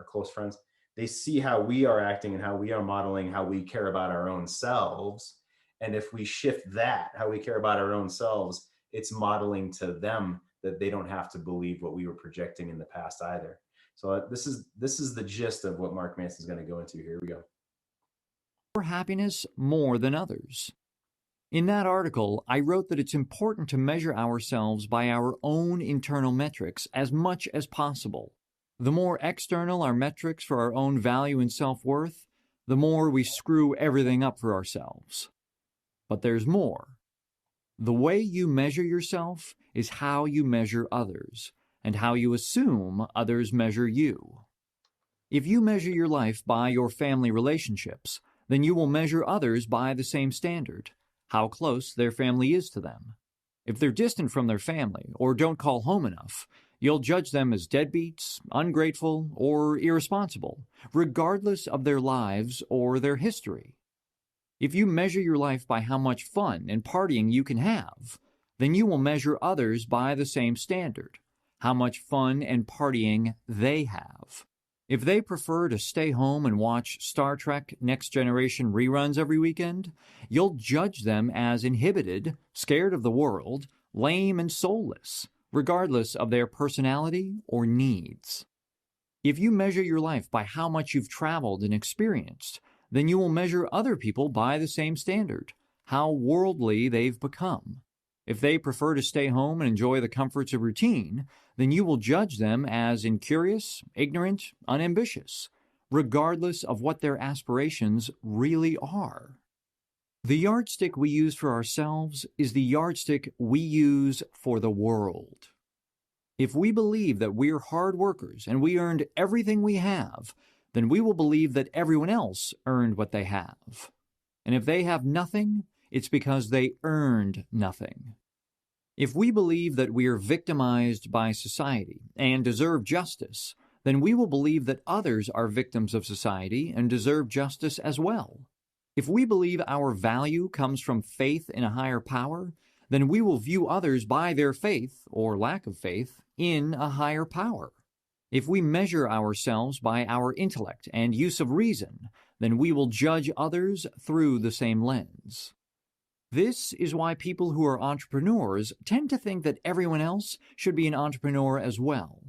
close friends, they see how we are acting and how we are modeling, how we care about our own selves. And if we shift that, how we care about our own selves, it's modeling to them that they don't have to believe what we were projecting in the past either. So this is the gist of what Mark Manson's going to go into. Here we go. Your happiness more than others. In that article, I wrote that it's important to measure ourselves by our own internal metrics as much as possible. The more external our metrics for our own value and self-worth, the more we screw everything up for ourselves. But there's more. The way you measure yourself is how you measure others, and how you assume others measure you. If you measure your life by your family relationships, then you will measure others by the same standard, how close their family is to them. If they're distant from their family or don't call home enough, you'll judge them as deadbeats, ungrateful, or irresponsible, regardless of their lives or their history. If you measure your life by how much fun and partying you can have, then you will measure others by the same standard, how much fun and partying they have. If they prefer to stay home and watch Star Trek Next Generation reruns every weekend, you'll judge them as inhibited, scared of the world, lame and soulless, regardless of their personality or needs. If you measure your life by how much you've traveled and experienced, then you will measure other people by the same standard, how worldly they've become. If they prefer to stay home and enjoy the comforts of routine, then you will judge them as incurious, ignorant, unambitious, regardless of what their aspirations really are. The yardstick we use for ourselves is the yardstick we use for the world. If we believe that we're hard workers and we earned everything we have, then we will believe that everyone else earned what they have. And if they have nothing, it's because they earned nothing. If we believe that we are victimized by society and deserve justice, then we will believe that others are victims of society and deserve justice as well. If we believe our value comes from faith in a higher power, then we will view others by their faith, or lack of faith, in a higher power. If we measure ourselves by our intellect and use of reason, then we will judge others through the same lens. This is why people who are entrepreneurs tend to think that everyone else should be an entrepreneur as well.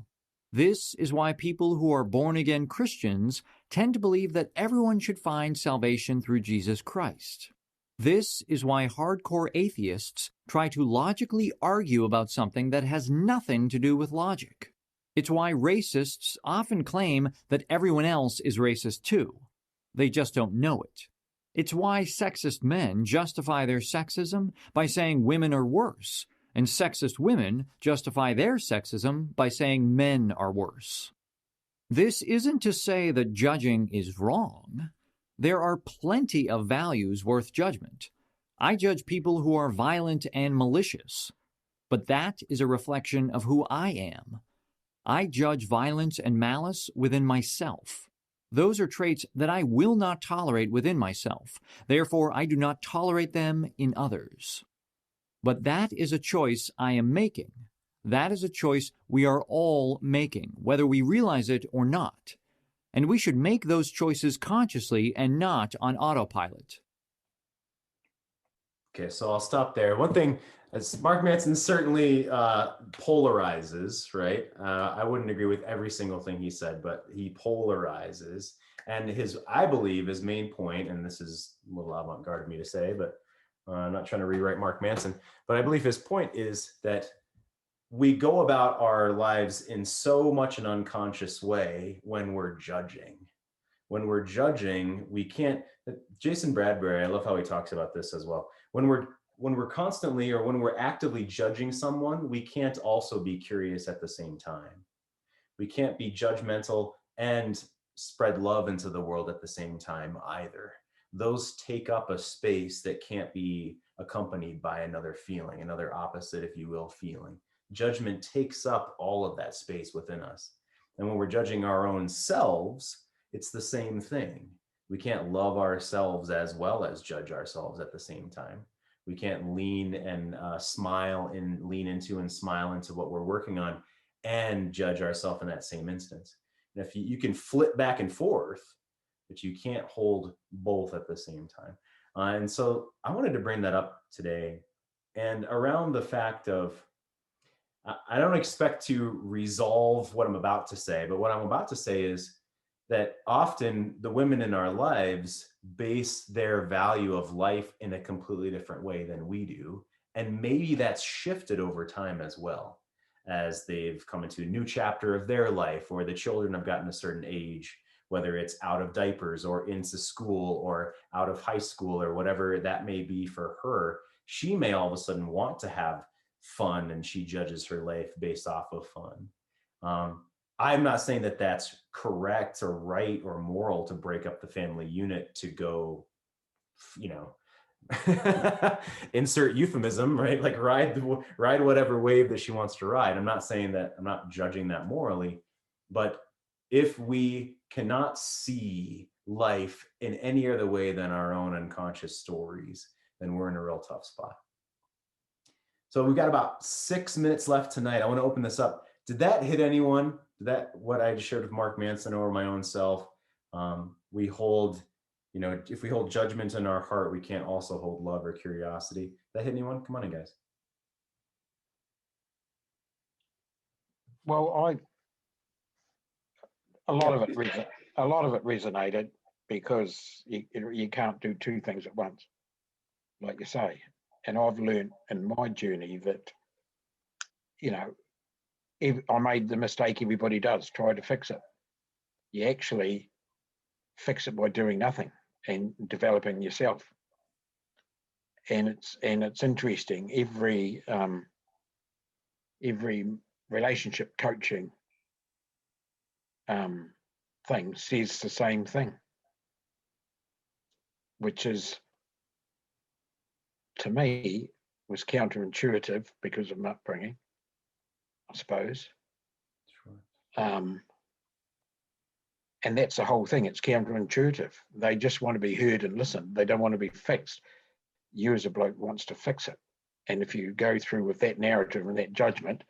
This is why people who are born-again Christians tend to believe that everyone should find salvation through Jesus Christ. This is why hardcore atheists try to logically argue about something that has nothing to do with logic. It's why racists often claim that everyone else is racist too. They just don't know it. It's why sexist men justify their sexism by saying women are worse, and sexist women justify their sexism by saying men are worse. This isn't to say that judging is wrong. There are plenty of values worth judgment. I judge people who are violent and malicious, but that is a reflection of who I am. I judge violence and malice within myself. Those are traits that I will not tolerate within myself. Therefore, I do not tolerate them in others. But that is a choice I am making. That is a choice we are all making, whether we realize it or not. And we should make those choices consciously and not on autopilot. Okay, so I'll stop there. One thing, as Mark Manson certainly polarizes, right? I wouldn't agree with every single thing he said, but he polarizes. And I believe his main point, and this is a little avant-garde of me to say, but I'm not trying to rewrite Mark Manson, but I believe his point is that we go about our lives in so much an unconscious way when we're judging. When we're judging, we can't. Jason Bradbury, I love how he talks about this as well. When we're constantly or when we're actively judging someone, we can't also be curious at the same time. We can't be judgmental and spread love into the world at the same time either. Those take up a space that can't be accompanied by another feeling, another opposite, if you will, feeling. Judgment takes up all of that space within us. And when we're judging our own selves, it's the same thing. We can't love ourselves as well as judge ourselves at the same time. We can't lean and lean into and smile into what we're working on and judge ourselves in that same instance. And if you can flip back and forth, but you can't hold both at the same time. And so I wanted to bring that up today, and around the fact of, I don't expect to resolve what I'm about to say, but what I'm about to say is, that often the women in our lives base their value of life in a completely different way than we do. And maybe that's shifted over time as well, as they've come into a new chapter of their life, or the children have gotten a certain age, whether it's out of diapers or into school or out of high school or whatever that may be for her. She may all of a sudden want to have fun, and she judges her life based off of fun. I'm not saying that that's correct or right or moral to break up the family unit to go, you know, insert euphemism, right? Like ride whatever wave that she wants to ride. I'm not saying that, I'm not judging that morally, but if we cannot see life in any other way than our own unconscious stories, then we're in a real tough spot. So we've got about 6 minutes left tonight. I want to open this up. Did that hit anyone? Did that, what I just shared with Mark Manson or my own self? We hold, you know, if we hold judgment in our heart, we can't also hold love or curiosity. That hit anyone? Come on in, guys. Well, a lot of it resonated, because you can't do two things at once, like you say. And I've learned in my journey that, you know, if I made the mistake everybody does, try to fix it. You actually fix it by doing nothing and developing yourself. And it's interesting. Every relationship coaching thing says the same thing, which is, to me, was counterintuitive because of my upbringing, I suppose. Sure. And that's the whole thing. It's counterintuitive. They just want to be heard and listened. They don't want to be fixed. You as a bloke wants to fix it. And if you go through with that narrative and that judgment,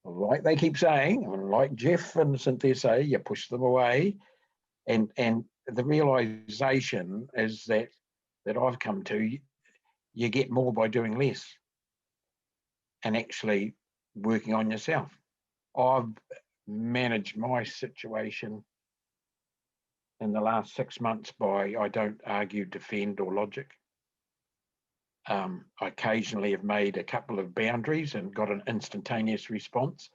like they keep saying, and like Jeff and Cynthia say, you push them away. And the realization is that I've come to, you get more by doing less and actually working on yourself. I've managed my situation in the last 6 months by, I don't argue, defend, or logic. I occasionally have made a couple of boundaries and got an instantaneous response,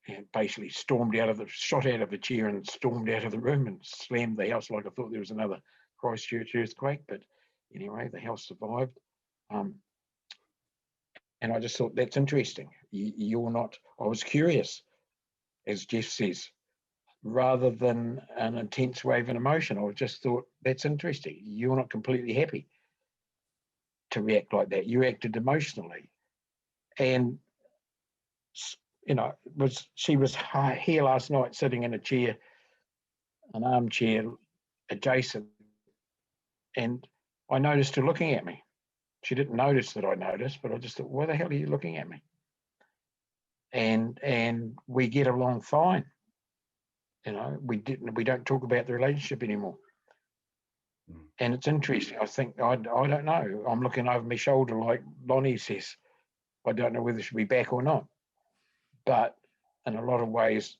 and basically shot out of the chair and stormed out of the room and slammed the house like I thought there was another Christchurch earthquake. But anyway, the house survived. And I just thought, that's interesting. You're not, I was curious, as Jeff says, rather than an intense wave of emotion. I just thought, that's interesting. You're not completely happy to react like that. You acted emotionally. And, you know, she was here last night sitting in a chair, an armchair adjacent, and I noticed her looking at me. She didn't notice that I noticed, but I just thought, why the hell are you looking at me? And we get along fine. You know, we don't talk about the relationship anymore. And it's interesting. I think, I don't know. I'm looking over my shoulder like Lonnie says. I don't know whether she'll be back or not. But in a lot of ways,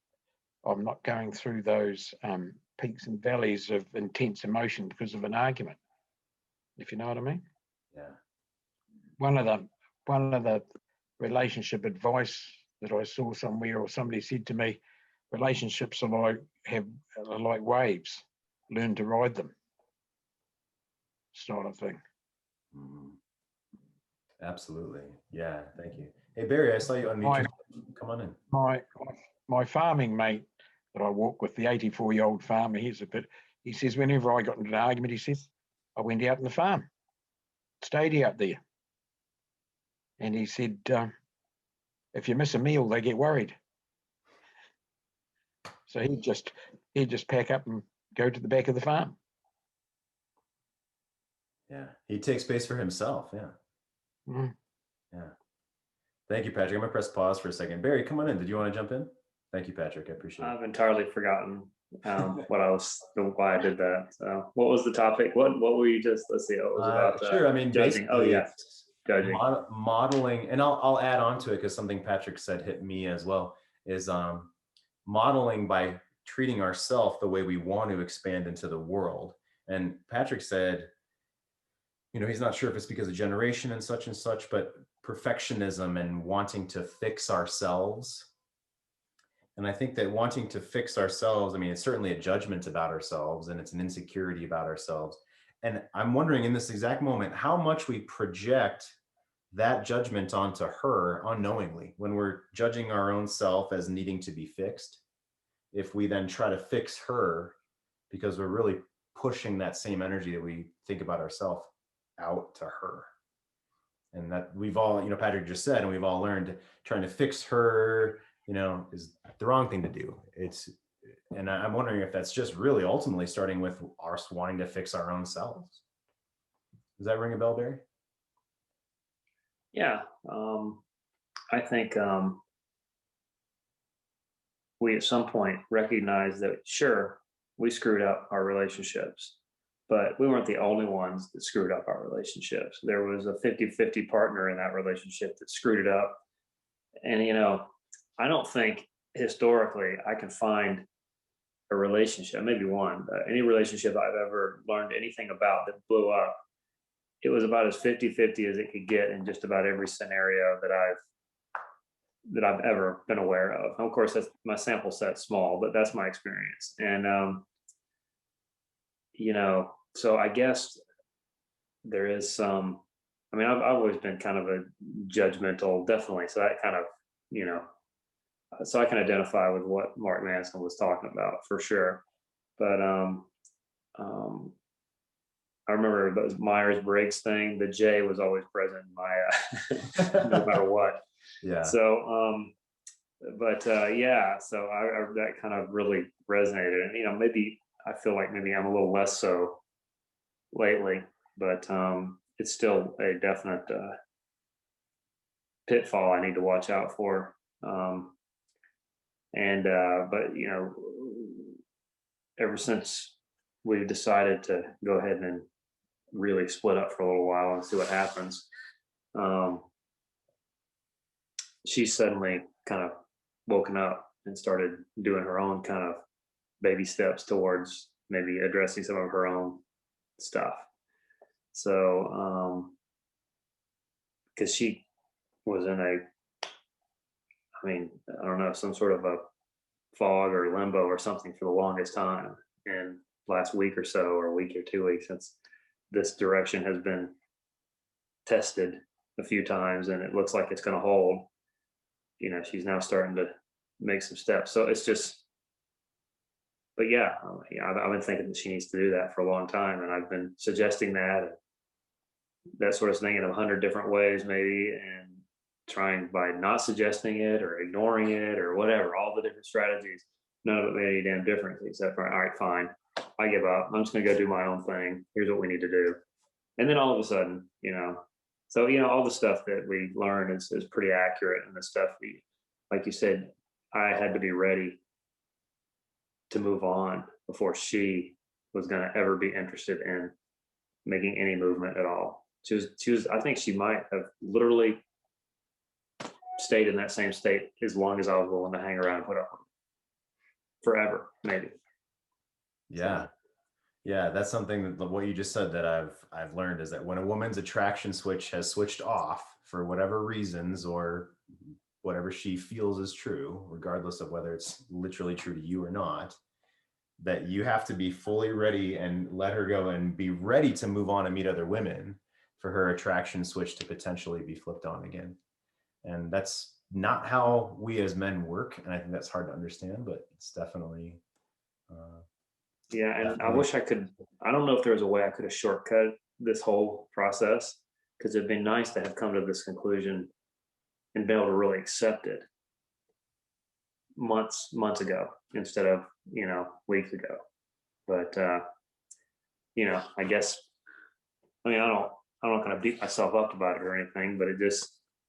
I'm not going through those peaks and valleys of intense emotion because of an argument, if you know what I mean. Yeah. One of the relationship advice that I saw somewhere, or somebody said to me, relationships are like waves. Learn to ride them. Sort of thing. Mm-hmm. Absolutely. Yeah. Thank you. Hey Barry, I saw you on mute. Come on in. My farming mate that I walk with, the 84-year-old farmer, he says, whenever I got into an argument, he says, I went out in the farm, stayed out there. And he said, if you miss a meal, they get worried. So he'd just pack up and go to the back of the farm. Yeah, he takes space for himself. Yeah. Mm. Yeah. Thank you, Patrick. I'm gonna press pause for a second. Barry, come on in. Did you want to jump in? Thank you, Patrick. I appreciate it. I've entirely forgotten why I did that. So, what was the topic? What were you just? Let's see. It was about sure. I mean, judging. Oh yeah, judging. Modeling, and I'll add on to it because something Patrick said hit me as well. Is modeling by treating ourselves the way we want to expand into the world. And Patrick said, you know, he's not sure if it's because of generation and such, but perfectionism and wanting to fix ourselves. And I think that wanting to fix ourselves, I mean, it's certainly a judgment about ourselves, and it's an insecurity about ourselves. And I'm wondering in this exact moment, how much we project that judgment onto her unknowingly when we're judging our own self as needing to be fixed. If we then try to fix her because we're really pushing that same energy that we think about ourselves out to her. And that we've all, you know, Patrick just said, and we've all learned trying to fix her, you know, is the wrong thing to do. And I'm wondering if that's just really ultimately starting with us wanting to fix our own selves. Does that ring a bell, Barry? Yeah. I think we at some point recognized that, sure, we screwed up our relationships, but we weren't the only ones that screwed up our relationships. There was a 50-50 partner in that relationship that screwed it up. And, you know, I don't think historically I can find a relationship, maybe one, any relationship I've ever learned anything about that blew up. It was about as 50-50 as it could get in just about every scenario that I've ever been aware of. And of course, that's my sample set's small, but that's my experience. And you know, so I guess there is some. I mean, I've always been kind of a judgmental, definitely. So that kind of, you know, so I can identify with what Mark Manson was talking about for sure. But I remember the Myers-Briggs thing. The J was always present in my no matter what. Yeah. So, yeah. So I that kind of really resonated, and you know, maybe I feel like maybe I'm a little less so lately, but it's still a definite pitfall I need to watch out for. But you know, ever since we've decided to go ahead and really split up for a little while and see what happens, she's suddenly kind of woken up and started doing her own kind of baby steps towards maybe addressing some of her own stuff. So, because she was in I don't know, some sort of a fog or limbo or something for the longest time. And last week or so, or a week or 2 weeks, since this direction has been tested a few times and it looks like it's going to hold, you know, she's now starting to make some steps. So it's just, but yeah, I've been thinking that she needs to do that for a long time. And I've been suggesting that sort of thing in 100 different ways, maybe, and trying by not suggesting it or ignoring it or whatever, all the different strategies. None of it made any damn difference except for, all right, fine, I give up. I'm just going to go do my own thing. Here's what we need to do. And then all of a sudden, you know, so, you know, all the stuff that we learn is pretty accurate. And the stuff like you said, I had to be ready to move on before she was going to ever be interested in making any movement at all. She was, I think she might have literally stayed in that same state as long as I was willing to hang around and put up with it. Forever, maybe. Yeah. Yeah, that's something that what you just said that I've learned is that when a woman's attraction switch has switched off for whatever reasons or whatever she feels is true, regardless of whether it's literally true to you or not, that you have to be fully ready and let her go and be ready to move on and meet other women for her attraction switch to potentially be flipped on again. And that's not how we as men work. And I think that's hard to understand, but it's definitely yeah. And I wish I don't know if there was a way I could have shortcut this whole process, because it'd been nice to have come to this conclusion and be able to really accept it months ago instead of, you know, weeks ago. But you know, I guess, I mean, I'm not going to beat myself up about it or anything, but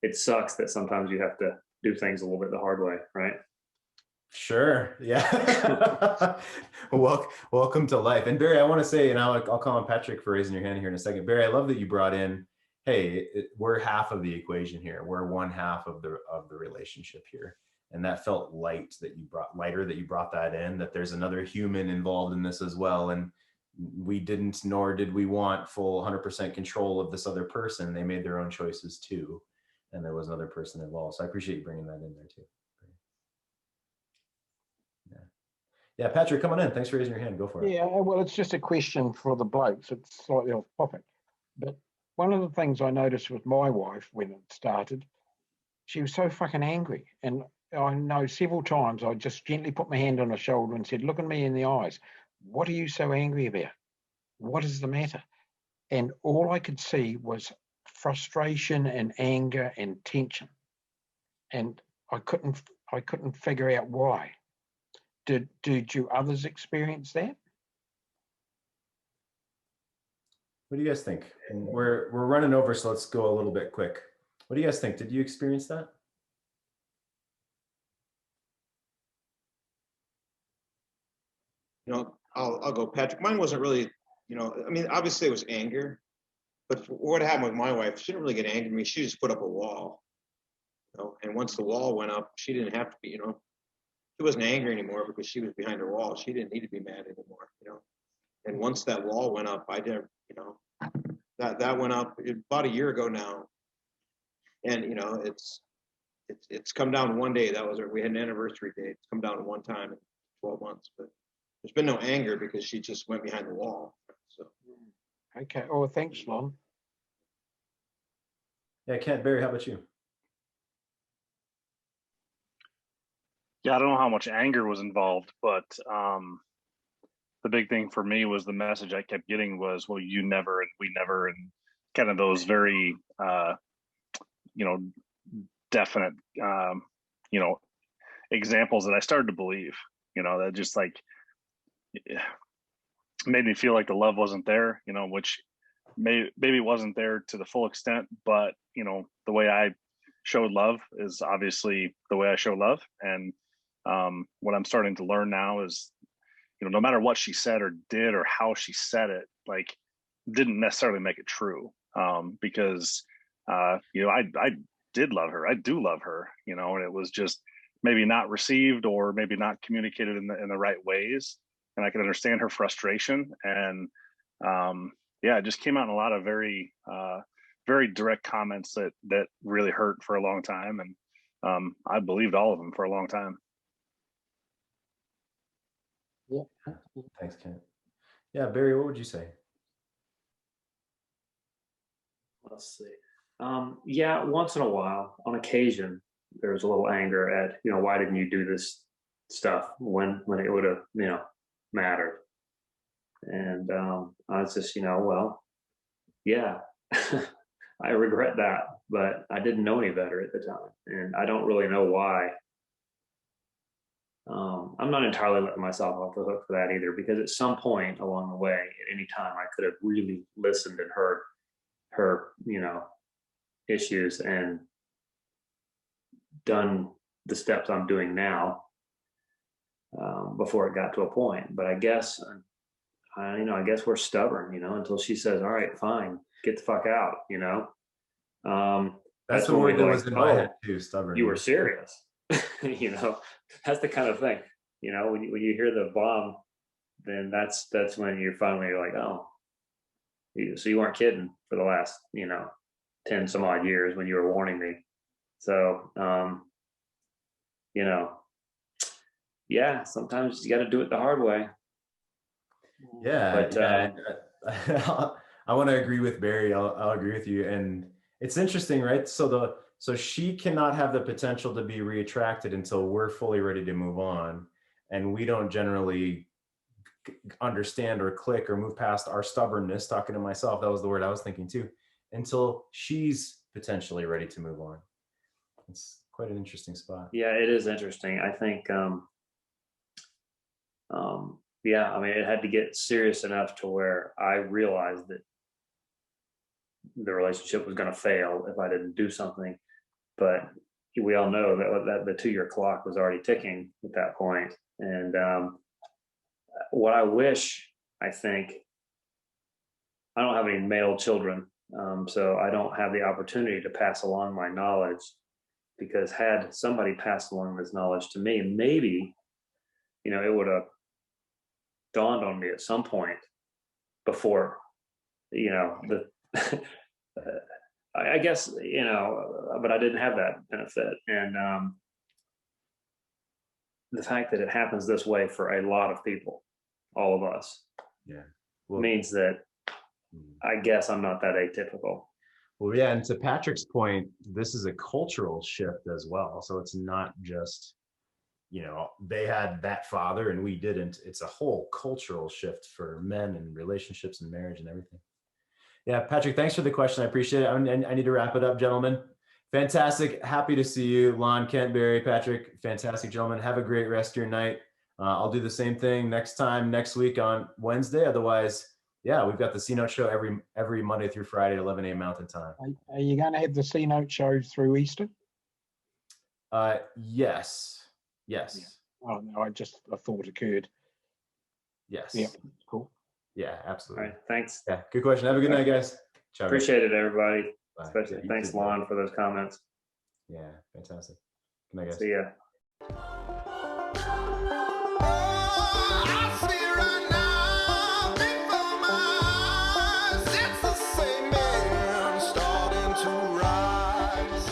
it sucks that sometimes you have to do things a little bit the hard way, right? Sure. Yeah. Welcome to life. And Barry, I want to say, and I'll call on Patrick for raising your hand here in a second. Barry, I love that you brought in, hey, we're half of the equation here. We're one half of the relationship here. And that felt lighter that you brought that in, that there's another human involved in this as well. And we didn't, nor did we want full 100% control of this other person. They made their own choices too. And there was another person involved. So I appreciate you bringing that in there too. Yeah, Patrick, come on in. Thanks for raising your hand. Go for it. Yeah, well, it's just a question for the blokes. It's slightly off topic. But one of the things I noticed with my wife when it started, she was so fucking angry. And I know several times I just gently put my hand on her shoulder and said, look at me in the eyes. What are you so angry about? What is the matter? And all I could see was frustration and anger and tension. And I couldn't figure out why. Did you others experience that? What do you guys think? We're running over, so let's go a little bit quick. What do you guys think? Did you experience that? You know, I'll go, Patrick. Mine wasn't really, you know, I mean, obviously it was anger, but what happened with my wife, she didn't really get angry at me. She just put up a wall, you know, and once the wall went up, she didn't have to be, you know, she wasn't angry anymore because she was behind her wall. She didn't need to be mad anymore, you know. And once that wall went up, I didn't, you know, that went up about a year ago now. And, you know, it's come down one day. We had an anniversary date. It's come down one time in 12 months, but there's been no anger because she just went behind the wall. So. Okay. Oh, thanks, Lon. Yeah, Kent, Barry, how about you? Yeah, I don't know how much anger was involved, but the big thing for me was the message I kept getting was, well, you never and we never, and kind of those very, you know, definite, you know, examples that I started to believe, you know, that just like made me feel like the love wasn't there, you know, which maybe wasn't there to the full extent, but, you know, the way I showed love is obviously the way I show love. And what I'm starting to learn now is, you know, no matter what she said or did or how she said it, like, didn't necessarily make it true. Because, you know, I did love her. I do love her, you know, and it was just maybe not received or maybe not communicated in the right ways. And I can understand her frustration. And yeah, it just came out in a lot of very, very direct comments that really hurt for a long time. And I believed all of them for a long time. Yeah. Thanks, Kent. Yeah, Barry, what would you say? Let's see. Yeah, once in a while, on occasion, there was a little anger at, you know, why didn't you do this stuff when it would have, you know, mattered? And I was just, you know, well, yeah, I regret that, but I didn't know any better at the time, and I don't really know why. I'm not entirely letting myself off the hook for that either, because at some point along the way, at any time, I could have really listened and heard her, you know, issues and done the steps I'm doing now before it got to a point. But I guess, you know, I guess we're stubborn, you know, until she says, all right, fine, get the fuck out, you know. That's the word that was in my head too, stubborn. You were serious. You know, that's the kind of thing, you know, when you hear the bomb, then that's when you're finally like, oh, so you weren't kidding for the last, you know, 10 some odd years when you were warning me. So, you know, yeah, sometimes you got to do it the hard way. Yeah, but I want to agree with Barry. I'll agree with you. And it's interesting, right? So she cannot have the potential to be reattracted until we're fully ready to move on. And we don't generally understand or click or move past our stubbornness, talking to myself, that was the word I was thinking too, until she's potentially ready to move on. It's quite an interesting spot. Yeah, it is interesting. I think, yeah, I mean, it had to get serious enough to where I realized that the relationship was going to fail if I didn't do something. But we all know that the 2-year clock was already ticking at that point. And what I wish, I think, I don't have any male children, so I don't have the opportunity to pass along my knowledge because had somebody passed along this knowledge to me, maybe, you know, it would have dawned on me at some point before, you know, the I guess, you know, but I didn't have that benefit. And the fact that it happens this way for a lot of people, all of us, means that I guess I'm not that atypical. Well, yeah, and to Patrick's point, this is a cultural shift as well. So it's not just, you know, they had that father and we didn't. It's a whole cultural shift for men and relationships and marriage and everything. Yeah, Patrick, thanks for the question. I appreciate it. I need to wrap it up, gentlemen. Fantastic. Happy to see you, Lon, Kent, Barry, Patrick. Fantastic, gentlemen. Have a great rest of your night. I'll do the same thing next week on Wednesday. Otherwise, yeah, we've got the C-Note show every Monday through Friday at 11 a.m. Mountain Time. Are you going to have the C-Note show through Easter? Yes. Yeah. Oh, no, a thought occurred. Yes. Yeah, cool. Yeah, absolutely. All right, thanks. Yeah, good question. Have a good night, guys. Ciao. Appreciate it, everybody. Bye. Especially Yeah, thanks, too. Lon, for those comments. Yeah, fantastic. Good night, guys. See ya. It's the same man starting to rise.